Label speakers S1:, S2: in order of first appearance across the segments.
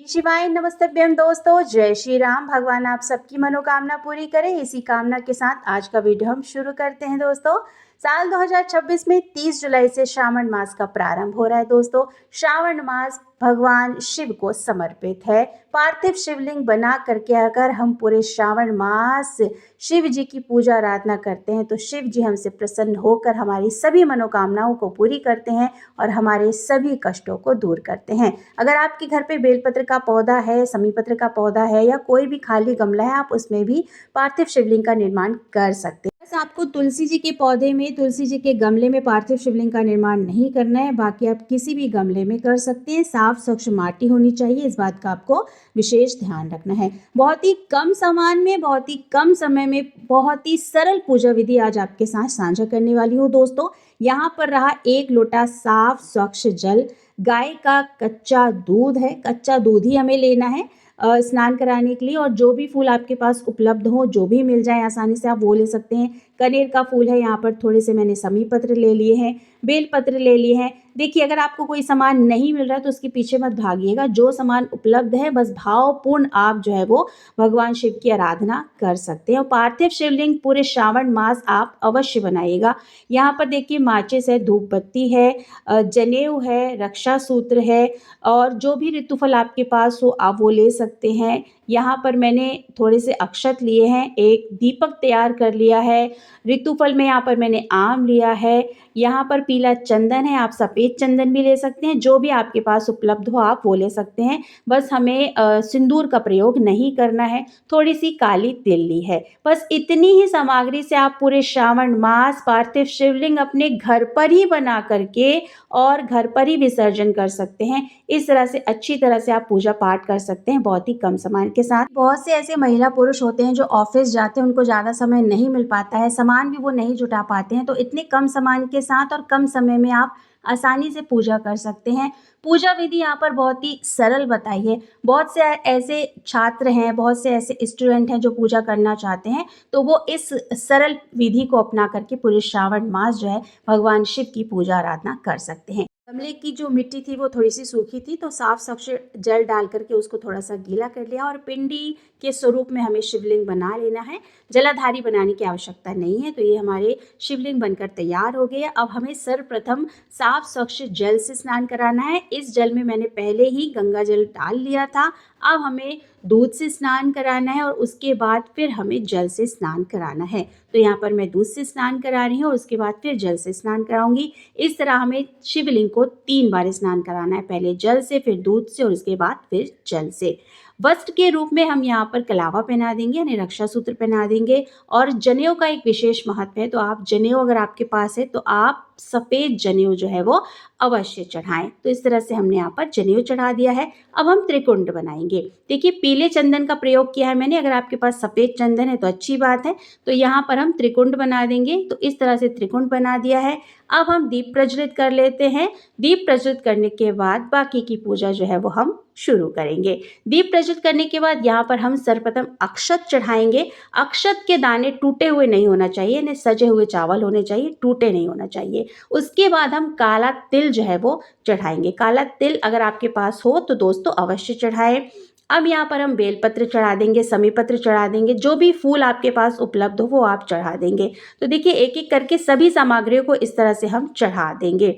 S1: शिवाय नमस्तभ्यम दोस्तों, जय श्री राम। भगवान आप सबकी मनोकामना पूरी करें, इसी कामना के साथ आज का वीडियो हम शुरू करते हैं। दोस्तों, साल 2026 में 30 जुलाई से श्रावण मास का प्रारंभ हो रहा है। दोस्तों, श्रावण मास भगवान शिव को समर्पित है। पार्थिव शिवलिंग बना करके अगर हम पूरे श्रावण मास शिव जी की पूजा आराधना करते हैं तो शिव जी हमसे प्रसन्न होकर हमारी सभी मनोकामनाओं को पूरी करते हैं और हमारे सभी कष्टों को दूर करते हैं। अगर आपके घर पे बेलपत्र का पौधा है, समी पत्र का पौधा है या कोई भी खाली गमला है, आप उसमें भी पार्थिव शिवलिंग का निर्माण कर सकते हैं। बस आपको तुलसी जी के पौधे में, तुलसी जी के गमले में पार्थिव शिवलिंग का निर्माण नहीं करना है। बाकी आप किसी भी गमले में कर सकते हैं। साफ स्वच्छ माटी होनी चाहिए, इस बात का आपको विशेष ध्यान रखना है। बहुत ही कम सामान में, बहुत ही कम समय में, बहुत ही सरल पूजा विधि आज आपके साथ साझा करने वाली हूँ। दोस्तों, यहाँ पर रहा 1 लोटा साफ स्वच्छ जल, गाय का कच्चा दूध है, कच्चा दूध ही हमें लेना है स्नान कराने के लिए। और जो भी फूल आपके पास उपलब्ध हो, जो भी मिल जाए आसानी से, आप वो ले सकते हैं। कनेर का फूल है, यहाँ पर थोड़े से मैंने समी पत्र ले लिए हैं, बेल पत्र ले लिए हैं। देखिए, अगर आपको कोई सामान नहीं मिल रहा है तो उसके पीछे मत भागिएगा। जो सामान उपलब्ध है बस भावपूर्ण आप जो है वो भगवान शिव की आराधना कर सकते हैं। और पार्थिव शिवलिंग पूरे श्रावण मास आप अवश्य बनाइएगा। यहाँ पर देखिए, माचिस है, धूप बत्ती है, जनेऊ है, रक्षा सूत्र है और जो भी ऋतुफल आपके पास हो आप वो ले सकते हैं। यहाँ पर मैंने थोड़े से अक्षत लिए हैं, एक दीपक तैयार कर लिया है। ऋतुफल में यहाँ पर मैंने आम लिया है, यहाँ पर पीला चंदन है, आप सफ़ेद चंदन भी ले सकते हैं। जो भी आपके पास उपलब्ध हो आप वो ले सकते हैं। बस हमें सिंदूर का प्रयोग नहीं करना है। थोड़ी सी काली तिल ली है। बस इतनी ही सामग्री से आप पूरे श्रावण मास पार्थिव शिवलिंग अपने घर पर ही बना करके और घर पर ही विसर्जन कर सकते हैं। इस तरह से अच्छी तरह से आप पूजा पाठ कर सकते हैं बहुत ही कम सामान के साथ। बहुत से ऐसे महिला पुरुष होते हैं जो ऑफिस जाते हैं, उनको ज़्यादा समय नहीं मिल पाता है, सामान भी वो नहीं जुटा पाते हैं। तो इतने कम सामान के साथ और कम समय में आप आसानी से पूजा कर सकते हैं। पूजा विधि यहाँ पर बहुत ही सरल बताई है। बहुत से ऐसे छात्र हैं, बहुत से ऐसे स्टूडेंट हैं जो पूजा करना चाहते हैं, तो वो इस सरल विधि को अपना करके पूरे श्रावण मास जो है भगवान शिव की पूजा आराधना कर सकते हैं। गमले की जो मिट्टी थी वो थोड़ी सी सूखी थी, तो साफ स्वच्छ जल डाल करके उसको थोड़ा सा गीला कर लिया और पिंडी के स्वरूप में हमें शिवलिंग बना लेना है। जलाधारी बनाने की आवश्यकता नहीं है। तो ये हमारे शिवलिंग बनकर तैयार हो गए। अब हमें सर्वप्रथम साफ स्वच्छ जल से स्नान कराना है। इस जल में मैंने पहले ही गंगा जल डाल लिया था। अब हमें दूध से स्नान कराना है और उसके बाद फिर हमें जल से स्नान कराना है। तो यहाँ पर मैं दूध से स्नान करा रही हूँ और उसके बाद फिर जल से स्नान कराऊंगी। इस तरह हमें शिवलिंग को 3 बार स्नान कराना है, पहले जल से, फिर दूध से और उसके बाद फिर जल से। वस्त्र के रूप में हम यहाँ पर कलावा पहना देंगे, यानी रक्षा सूत्र पहना देंगे। और जनेऊ का एक विशेष महत्व है, तो आप जनेऊ अगर आपके पास है तो आप सफ़ेद जनेऊ जो है वो अवश्य चढ़ाएं। तो इस तरह से हमने यहाँ पर जनेऊ चढ़ा दिया है। अब हम त्रिकुंड बनाएंगे। देखिए, पीले चंदन का प्रयोग किया है मैंने, अगर आपके पास सफ़ेद चंदन है तो अच्छी बात है। तो यहाँ पर हम त्रिकुंड बना देंगे। तो इस तरह से त्रिकुंड बना दिया है। अब हम दीप प्रज्वलित कर लेते हैं। दीप प्रज्वलित करने के बाद बाकी की पूजा जो है वो हम शुरू करेंगे। दीप प्रज्वलित करने के बाद यहाँ पर हम सर्वप्रथम अक्षत चढ़ाएंगे। अक्षत के दाने टूटे हुए नहीं होना चाहिए, यानी सजे हुए चावल होने चाहिए, टूटे नहीं होना चाहिए। उसके बाद हम काला तिल जो है वो चढ़ाएंगे। काला तिल अगर आपके पास हो तो दोस्तों अवश्य चढ़ाएं। अब यहाँ पर हम बेलपत्र चढ़ा देंगे, समी पत्र चढ़ा देंगे, जो भी फूल आपके पास उपलब्ध हो वो आप चढ़ा देंगे। तो देखिए, एक एक करके सभी सामग्रियों को इस तरह से हम चढ़ा देंगे।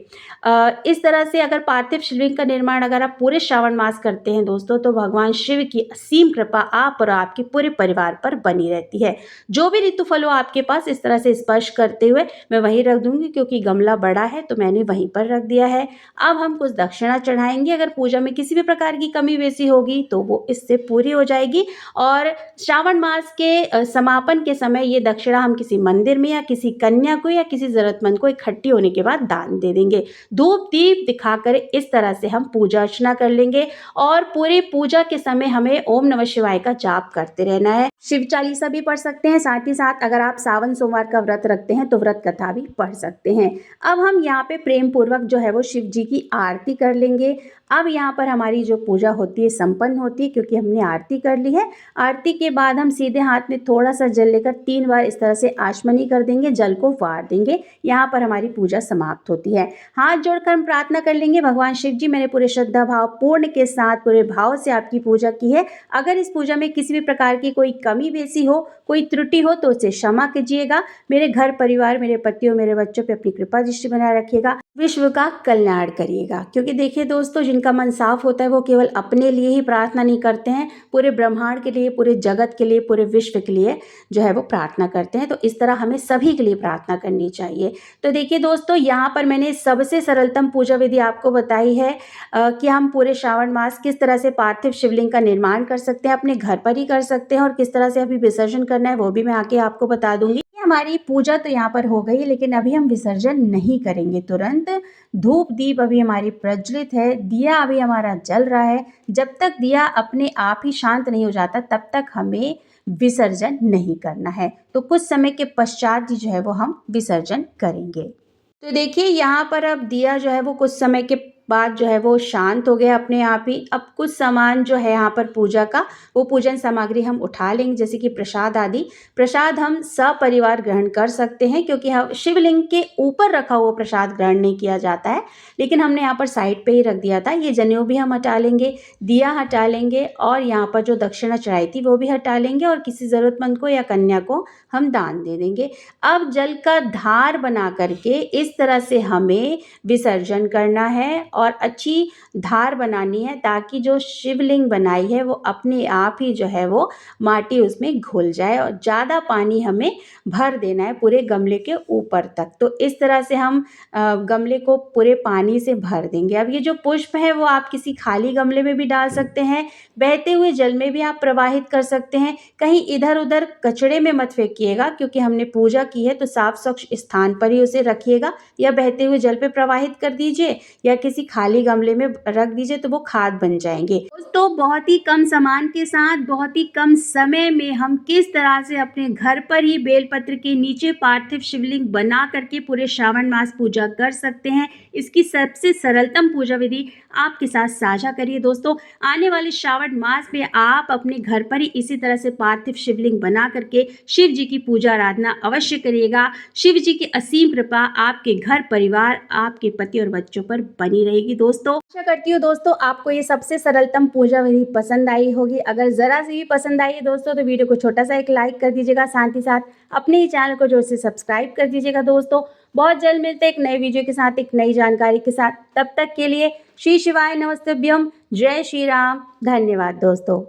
S1: इस तरह से अगर पार्थिव शिवलिंग का निर्माण अगर आप पूरे श्रावण मास करते हैं दोस्तों, तो भगवान शिव की असीम कृपा आप और आपके पूरे परिवार पर बनी रहती है। जो भी ऋतुफल हो आपके पास, इस तरह से स्पर्श करते हुए मैं वहीं रख दूंगी, क्योंकि गमला बड़ा है तो मैंने वहीं पर रख दिया है। अब हम कुछ दक्षिणा चढ़ाएंगे। अगर पूजा में किसी भी प्रकार की कमी बेसी होगी तो वो इससे पूरी हो जाएगी। और श्रावण मास के समापन के समय ये दक्षिणा हम किसी मंदिर में या किसी कन्या को या किसी जरूरतमंद को इकट्ठी होने के बाद दान दे देंगे। धूप दीप दिखाकर इस तरह से हम पूजा अर्चना कर लेंगे। और पूरी पूजा के समय हमें ओम नमः शिवाय का जाप करते रहना है। शिव चालीसा भी पढ़ सकते हैं। साथ ही साथ अगर आप सावन सोमवार का व्रत रखते हैं तो व्रत कथा भी पढ़ सकते हैं। अब हम यहाँ पे प्रेम पूर्वक जो है वो शिव जी की आरती कर लेंगे। अब यहाँ पर हमारी जो पूजा होती है संपन्न होती है, क्योंकि हमने आरती कर ली है। आरती के बाद हम सीधे हाथ में थोड़ा सा जल लेकर 3 बार इस तरह से आचमनी कर देंगे, जल को वार देंगे। यहाँ पर हमारी पूजा समाप्त होती है। हाथ जोड़कर हम प्रार्थना कर लेंगे, भगवान शिव जी, मैंने पूरे श्रद्धा भाव पूर्ण के साथ पूरे भाव से आपकी पूजा की है। अगर इस पूजा में किसी भी प्रकार की कोई कमी बेसी हो, कोई त्रुटि हो तो उसे क्षमा कीजिएगा। मेरे घर परिवार, मेरे पति और मेरे बच्चों पे अपनी कृपा दृष्टि बनाए रखिएगा। विश्व का कल्याण करिएगा। क्योंकि देखिए दोस्तों, जिनका मन साफ होता है वो केवल अपने लिए ही प्रार्थना नहीं करते हैं, पूरे ब्रह्मांड के लिए, पूरे जगत के लिए, पूरे विश्व के लिए जो है वो प्रार्थना करते हैं। तो इस तरह हमें सभी के लिए प्रार्थना करनी चाहिए। तो देखिए दोस्तों, यहाँ पर मैंने सबसे सरलतम पूजा विधि आपको बताई है कि हम पूरे श्रावण मास किस तरह से पार्थिव शिवलिंग का निर्माण कर सकते हैं, अपने घर पर ही कर सकते हैं, और किस तरह से अभी विसर्जन करना है वो भी मैं आके आपको बता दूंगी। हमारी पूजा तो यहाँ पर हो गई, लेकिन अभी हम विसर्जन नहीं करेंगे तुरंत। धूप दीप अभी हमारी प्रज्वलित है, दिया अभी हमारा जल रहा है। जब तक दिया अपने आप ही शांत नहीं हो जाता तब तक हमें विसर्जन नहीं करना है। तो कुछ समय के पश्चात ही जो है वो हम विसर्जन करेंगे। तो देखिए, यहाँ पर अब दिया जो है वो कुछ समय के बाद जो है वो शांत हो गया अपने आप ही। अब कुछ सामान जो है यहाँ पर पूजा का, वो पूजन सामग्री हम उठा लेंगे, जैसे कि प्रसाद आदि। प्रसाद हम सपरिवार ग्रहण कर सकते हैं, क्योंकि हम शिवलिंग के ऊपर रखा हुआ प्रसाद ग्रहण नहीं किया जाता है, लेकिन हमने यहाँ पर साइड पे ही रख दिया था। ये जनेऊ भी हम हटा लेंगे, दिया हटा लेंगे, और यहाँ पर जो दक्षिणा चढ़ाई थी वो भी हटा लेंगे, और किसी ज़रूरतमंद को या कन्या को हम दान दे देंगे। अब जल का धार बना करके इस तरह से हमें विसर्जन करना है, और अच्छी धार बनानी है, ताकि जो शिवलिंग बनाई है वो अपने आप ही जो है वो माटी उसमें घुल जाए, और ज़्यादा पानी हमें भर देना है पूरे गमले के ऊपर तक। तो इस तरह से हम गमले को पूरे पानी से भर देंगे। अब ये जो पुष्प है वो आप किसी खाली गमले में भी डाल सकते हैं, बहते हुए जल में भी आप प्रवाहित कर सकते हैं। कहीं इधर उधर कचड़े में मत फेंकिएगा, क्योंकि हमने पूजा की है तो साफ स्वच्छ स्थान पर ही उसे रखिएगा, या बहते हुए जल पे प्रवाहित कर दीजिए, या किसी खाली गमले में रख दीजिए, तो वो खाद बन जाएंगे। तो बहुत ही कम सामान के साथ बहुत ही कम समय में हम किस तरह से अपने घर पर ही बेलपत्र के नीचे पार्थिव शिवलिंग बना करके पूरे श्रावण मास पूजा कर सकते हैं, इसकी सबसे सरलतम पूजा विधि आपके साथ साझा करिए दोस्तों। आने वाले श्रावण मास में आप अपने घर पर ही इसी तरह से पार्थिव शिवलिंग बना करके शिव जी की पूजा आराधना अवश्य करिएगा। शिव जी की असीम कृपा आपके घर परिवार, आपके पति और बच्चों पर बनी रहेगी दोस्तों। आशा करती हूँ दोस्तों आपको ये सबसे सरलतम पूजा विधि पसंद आई होगी। अगर ज़रा सी भी पसंद आई है दोस्तों तो वीडियो को छोटा सा एक लाइक कर दीजिएगा, साथ ही साथ अपने ही चैनल को जोर से सब्सक्राइब कर दीजिएगा दोस्तों। बहुत जल्द मिलते हैं एक नए वीडियो के साथ, एक नई जानकारी के साथ। तब तक के लिए श्री शिवाय नमस्तुभ्यम, जय श्री राम, धन्यवाद दोस्तों।